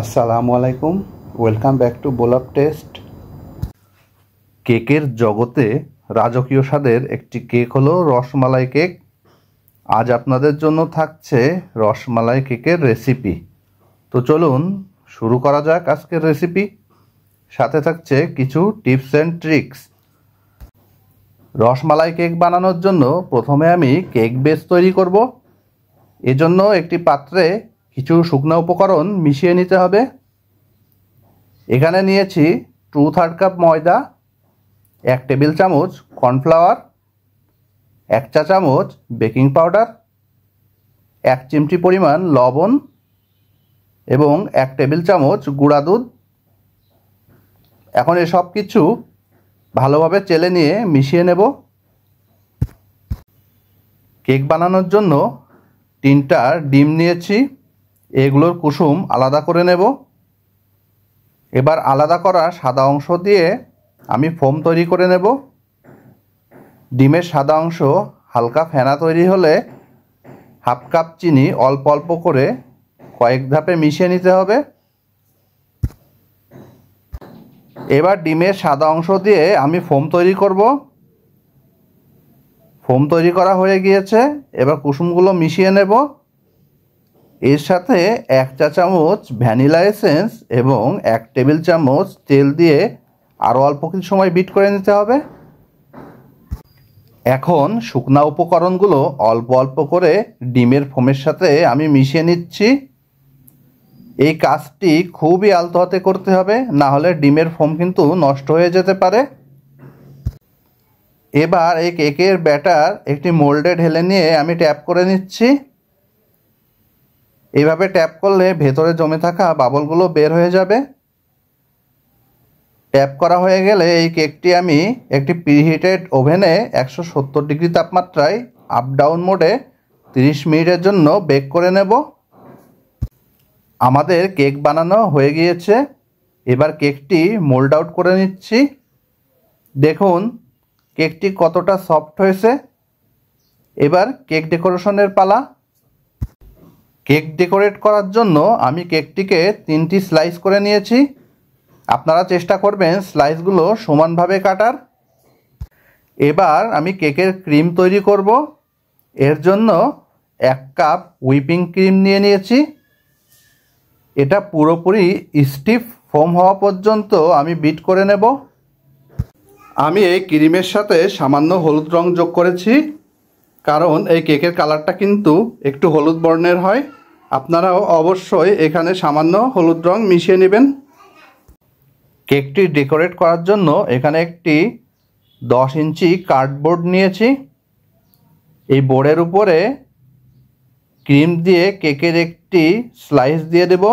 আসসালামু আলাইকুম, welcome back to বোলাপ test. কেকের জগতে রাজকীয় স্বাদের একটি কেক হলো রসমালাই কেক। আজ আপনাদের জন্য থাকছে রসমালাই কেকের রেসিপি। তো চলুন শুরু করা যাক আজকের রেসিপি। সাথে থাকছে কিছু tips and tricks. Rasmalai cake বানানোর জন্য প্রথমে আমি কেক বেস তৈরি করব। এজন্য একটি পাত্রে কিছু শুকনো উপকরণ মিশিয়ে নিতে হবে। এখানে নিয়েছি 2/3 কাপ ময়দা, 1 টেবিল চামচ কর্নফ্লাওয়ার, 1 চা চামচ বেকিং পাউডার, 1 চিমটি পরিমাণ লবণ এবং 1 টেবিল চামচ গুঁড়া দুধ। এখন এসব কিছু ভালোভাবে চেলে নিয়ে মিশিয়ে নেব। কেক বানানোর জন্য 3টা ডিম নিয়েছি, এগুলোর কুসুম আলাদা করে নেব। এবার আলাদা করা সাদা অংশ দিয়ে আমি ফোম তৈরি করে নেব। ডিমের সাদা অংশ হালকা ফেনা তৈরি হলে 1/2 কাপ চিনি অল্প অল্প করে কয়েক ধাপে মিশিয়ে নিতে হবে। এবার ডিমের সাদা অংশ দিয়ে আমি ফোম তৈরি করব। ফোম তৈরি করা হয়ে গিয়েছে, এবার কুসুমগুলো মিশিয়ে নেব। এর সাথে 1 চা চামচ ভ্যানিলা এসেন্স এবং 1 টেবিল চামচ তেল দিয়ে আরও অল্প কিছু সময় বিট করে নিতে হবে। এখন শুকনা উপকরণগুলো অল্প অল্প করে ডিমের ফোমের সাথে আমি মিশিয়ে নিচ্ছি। এই কাজটি খুবই আলতো হাতে করতে হবে, না হলে ডিমের ফোম কিন্তু নষ্ট হয়ে যেতে পারে। এবার এই কেকের ব্যাটার একটি মোল্ডে ঢেলে নিয়ে আমি ট্যাপ করে নিচ্ছি। এইভাবে ট্যাপ করলে ভেতরে জমে থাকা বাবলগুলো বের হয়ে যাবে। ট্যাপ করা হয়ে গেলে এই কেকটি আমি একটি প্রিহিটেড ওভেনে 170 ডিগ্রি তাপমাত্রায় আপ ডাউন মোডে 30 মিনিটের জন্য বেক করে নেব। আমাদের কেক বানানো হয়ে গিয়েছে। এবার কেকটি মোল্ড আউট করে নিচ্ছি। দেখুন কেকটি কতটা সফট হয়েছে। এবার কেক ডেকোরেশনের পালা। কেক ডেকোরেট করার জন্য আমি কেকটিকে 3টি স্লাইস করে নিয়েছি। আপনারা চেষ্টা করবেন স্লাইসগুলো সমানভাবে কাটার। এবার আমি কেকের ক্রিম তৈরি করব। এর জন্য 1 কাপ হুইপিং ক্রিম নিয়ে নিয়েছি। এটা পুরোপুরি স্টিফ ফোম হওয়া পর্যন্ত আমি বিট করে নেব। আমি এই ক্রিমের সাথে সামান্য হলুদ রং যোগ করেছি, কারণ এই কেকের কালারটা কিন্তু একটু হলুদ বর্ণের হয়। আপনারাও অবশ্যই এখানে সামান্য হলুদ রং মিশিয়ে নেবেন। কেকটি ডেকোরেট করার জন্য এখানে একটি 10 ইঞ্চি কার্ডবোর্ড নিয়েছি। এই বোর্ডের উপরে ক্রিম দিয়ে কেকের একটি স্লাইস দিয়ে দেব।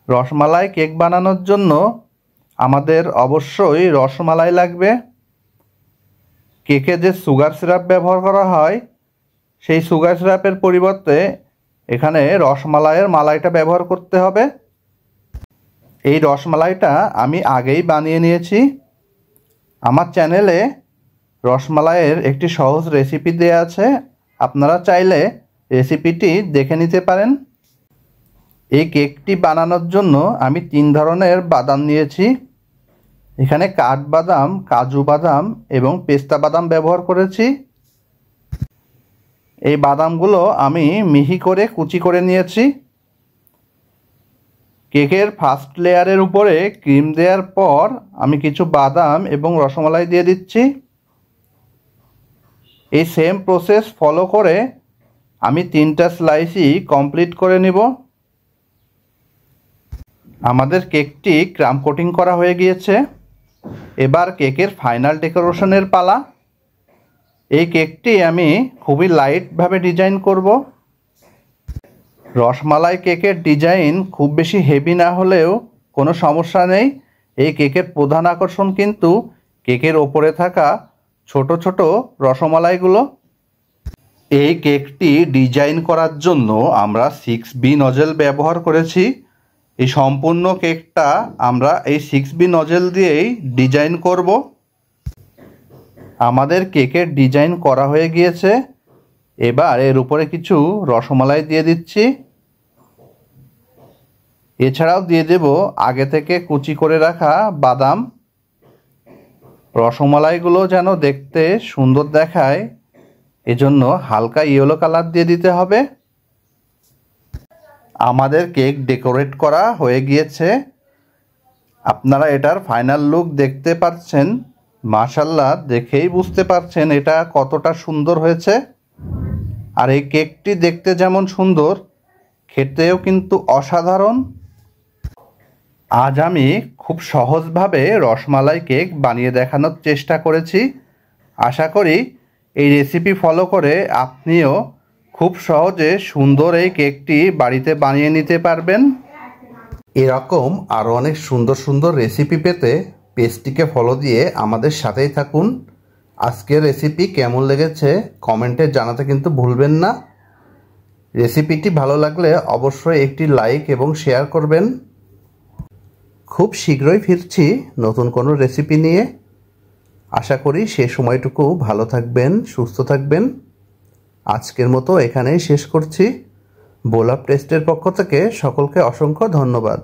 রসমালাই কেক বানানোর জন্য আমাদের অবশ্যই রসমালাই লাগবে। কেকে যে সুগার সিরাপ ব্যবহার করা হয়, সেই সুগার সিরাপের পরিবর্তে এখানে রসমালাইয়ের মালাইটা ব্যবহার করতে হবে। এই রসমালাইটা আমি আগেই বানিয়ে নিয়েছি। আমার চ্যানেলে রসমালাইয়ের একটি সহজ রেসিপি দেওয়া আছে, আপনারা চাইলে রেসিপিটি দেখে নিতে পারেন। এই কেকটি বানানোর জন্য আমি 3 ধরনের বাদাম নিয়েছি। এখানে কাঠবাদাম, কাজু বাদাম এবং পেস্তা বাদাম ব্যবহার করেছি। এই বাদামগুলো আমি মিহি করে কুচি করে নিয়েছি। কেকের ফার্স্ট লেয়ারের উপরে ক্রিম দেওয়ার পর আমি কিছু বাদাম এবং রসমালাই দিয়ে দিচ্ছি। এই সেম প্রসেস ফলো করে আমি 3টা স্লাইসই কমপ্লিট করে নিব। আমাদের কেকটি ক্রাম কোটিং করা হয়ে গিয়েছে। এবার কেকের ফাইনাল ডেকোরেশনের পালা। এই কেকটি আমি খুবই লাইটভাবে ডিজাইন করব। রসমালাই কেকের ডিজাইন খুব বেশি হেভি না হলেও কোনো সমস্যা নেই। এই কেকের প্রধান আকর্ষণ কিন্তু কেকের ওপরে থাকা ছোট ছোট রসমালাইগুলো। এই কেকটি ডিজাইন করার জন্য আমরা 6B নজেল ব্যবহার করেছি। এই সম্পূর্ণ কেকটা আমরা এই 6B নজেল দিয়েই ডিজাইন করব। আমাদের কেকের ডিজাইন করা হয়ে গিয়েছে। এবার এর উপরে কিছু রসমালাই দিয়ে দিচ্ছি। এছাড়াও দিয়ে দেব আগে থেকে কুচি করে রাখা বাদাম। রসমালাইগুলো যেন দেখতে সুন্দর দেখায় এজন্য হালকা ইয়েলো কালার দিয়ে দিতে হবে। আমাদের কেক ডেকোরেট করা হয়ে গিয়েছে। আপনারা এটার ফাইনাল লুক দেখতে পাচ্ছেন। মাশাআল্লাহ, দেখেই বুঝতে পারছেন এটা কতটা সুন্দর হয়েছে। আর এই কেকটি দেখতে যেমন সুন্দর, খেতেও কিন্তু অসাধারণ। আজ আমি খুব সহজভাবে রসমালাই কেক বানিয়ে দেখানোর চেষ্টা করেছি। আশা করি এই রেসিপি ফলো করে আপনিও খুব সহজে সুন্দর এই কেকটি বাড়িতে বানিয়ে নিতে পারবেন। এরকম আরও অনেক সুন্দর সুন্দর রেসিপি পেতে পেজটিকে ফলো দিয়ে আমাদের সাথেই থাকুন। আজকের রেসিপি কেমন লেগেছে কমেন্টে জানাতে কিন্তু ভুলবেন না। রেসিপিটি ভালো লাগলে অবশ্যই একটি লাইক এবং শেয়ার করবেন। খুব শীঘ্রই ফিরছি নতুন কোনো রেসিপি নিয়ে। আশা করি সে সময়টুকু ভালো থাকবেন, সুস্থ থাকবেন। আজকের মতো এখানেই শেষ করছি। বোলাপ টেস্টের পক্ষ থেকে সকলকে অসংখ্য ধন্যবাদ।